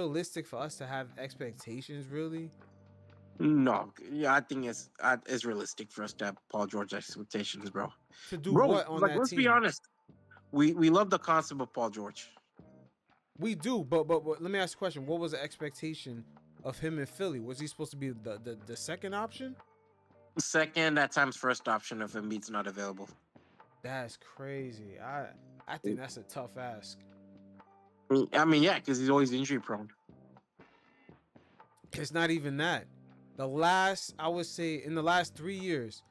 realistic for us to have expectations, really. No, yeah, I think it's realistic for us to have Paul George expectations, bro. To do Bro, what on like that let's be team? honest, we love the concept of Paul George. We do, but let me ask a question. What was the expectation of him in Philly? Was he supposed to be the second option? Second, at times first option if Embiid's not available. That's crazy. I think that's a tough ask. I mean, yeah, because he's always injury prone. It's not even that. I would say, in the last 3 years,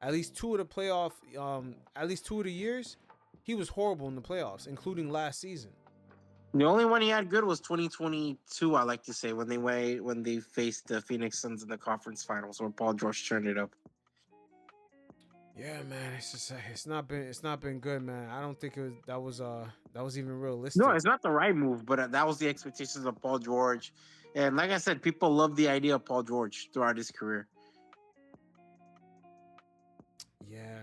at least at least 2 of the years, he was horrible in the playoffs, including last season. The only one he had good was 2022. I like to say when they faced the Phoenix Suns in the conference finals, where Paul George turned it up. Yeah, man, it's not been good, man. I don't think that was even No, realistic. it's not the right move, but that was the expectations of Paul George. And like I said, people love the idea of Paul George throughout his career. Yeah,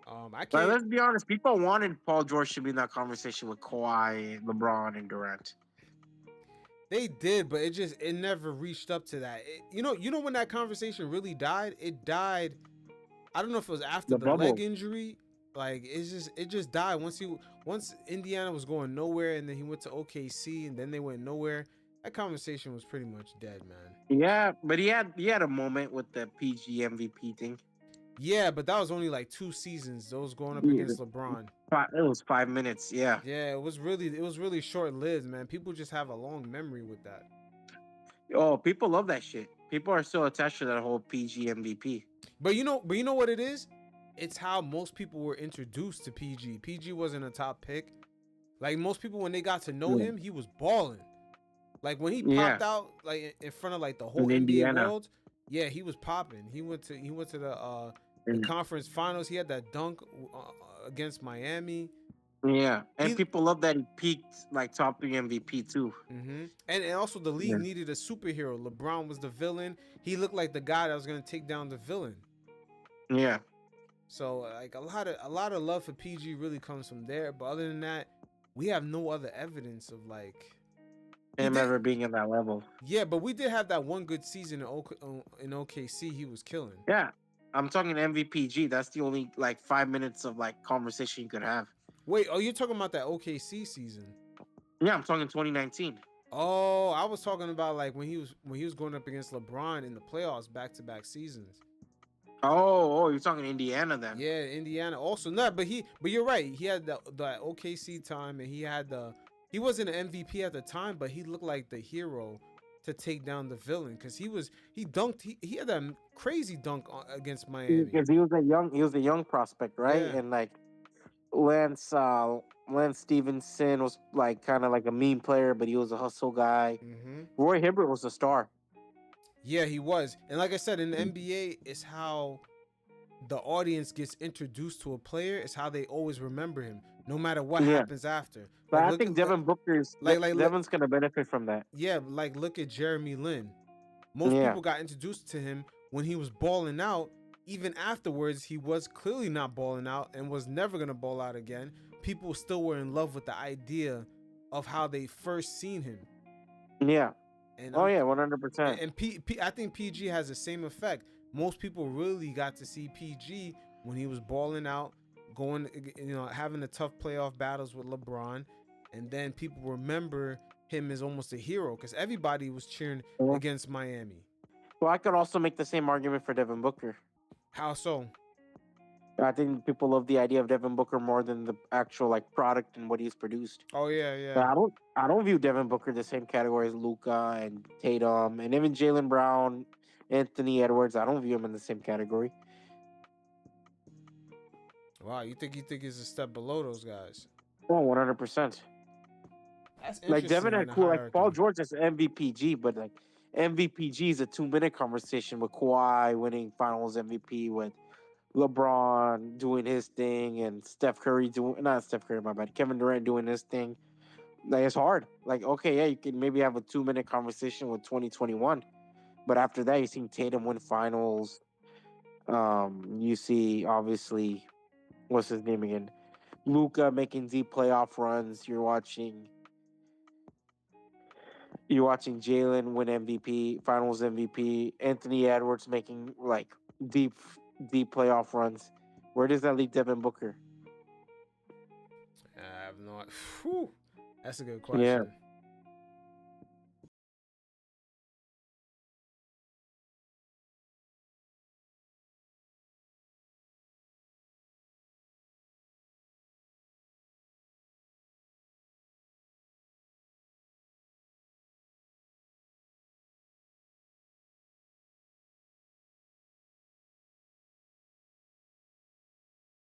I But can't. let's be honest, people wanted Paul George to be in that conversation with Kawhi, LeBron, and Durant. They did, but it never reached up to that. You know when that conversation really died. It died. I don't know if it was after The the leg bubble. injury. Like it just died once Indiana was going nowhere, and then he went to OKC, and then they went nowhere. That conversation was pretty much dead, man. Yeah, but he had a moment with the PG MVP thing. Yeah, but that was only like 2 seasons. Those going up Yeah, against LeBron. it was 5 minutes. Yeah. Yeah, it was really short lived, man. People just have a long memory with that. Oh, people love that shit. People are so attached to that whole PG MVP. But you know what it is? It's how most people were introduced to PG. PG wasn't a top pick. Like most people, when they got to know Yeah. him, he was balling. Like when he Yeah, popped out, like in front of like the whole in NBA Indiana. world, yeah, he was popping. He went to the And conference finals. He had that dunk against Miami. yeah, and He people love that he peaked like top three MVP too. and also the league Yeah. needed a superhero. LeBron was the villain. He looked like the guy that was gonna take down the villain. Yeah, So like a lot of love for PG really comes from there. But other than that, we have no other evidence of like he him did. ever being at that level. Yeah, but we did have that one good season in OKC. He was killing. Yeah, I'm talking MVPG. That's the only like 5 minutes of like conversation you could have. Wait, oh, you're talking about that OKC season? Yeah, I'm talking 2019. Oh, I was talking about like when he was going up against LeBron in the playoffs back-to-back seasons. Oh, you're talking Indiana then. Yeah, Indiana also not, but you're right. He had the OKC time, and he wasn't an MVP at the time, but he looked like the hero to take down the villain because he dunked he had that crazy dunk against Miami. Because he was a young prospect, right? Yeah. And like Lance Lance Stevenson was like kind of like a mean player, but he was a hustle guy. Mm-hmm. Roy Hibbert was a star. Yeah, he was. And like I said, in the NBA, it's how the audience gets introduced to a player. It's how they always remember him, no matter what Yeah, happens after. but I think Look, Devin's gonna benefit from that. yeah, like look at Jeremy Lin. Most Yeah, people got introduced to him when he was balling out. Even afterwards, he was clearly not balling out and was never gonna ball out again. People still were in love with the idea of how they first seen him. yeah. And Oh I'm yeah, 100%. and I think PG has the same effect. Most people really got to see PG when he was balling out, going, having the tough playoff battles with LeBron, and then people remember him as almost a hero because everybody was cheering Yeah. against Miami. Well, I could also make the same argument for Devin Booker. How so? I think people love the idea of Devin Booker more than the actual like product and what he's produced. Oh yeah, But yeah. I don't view Devin Booker the same category as Luca and Tatum and even Jalen Brown, Anthony Edwards. I don't view him in the same category. Wow, you think he's a step below those guys? Oh, 100%. That's Like Devin interesting in had the cool, like Paul hierarchy. George has MVPG, but like MVPG is a 2 minute conversation with Kawhi winning Finals MVP, with LeBron doing his thing, and Steph Curry doing not Steph Curry, my bad, Kevin Durant doing his thing. Like it's hard. Like okay, yeah, you can maybe have a 2 minute conversation with 2021, but after that, you see Tatum win Finals. You see obviously what's his name again, Luca making deep playoff runs. You're watching You're watching Jalen win MVP, Finals MVP, Anthony Edwards making like deep, deep playoff runs. Where does that leave Devin Booker? I have no. Whew, that's a good Yeah, question.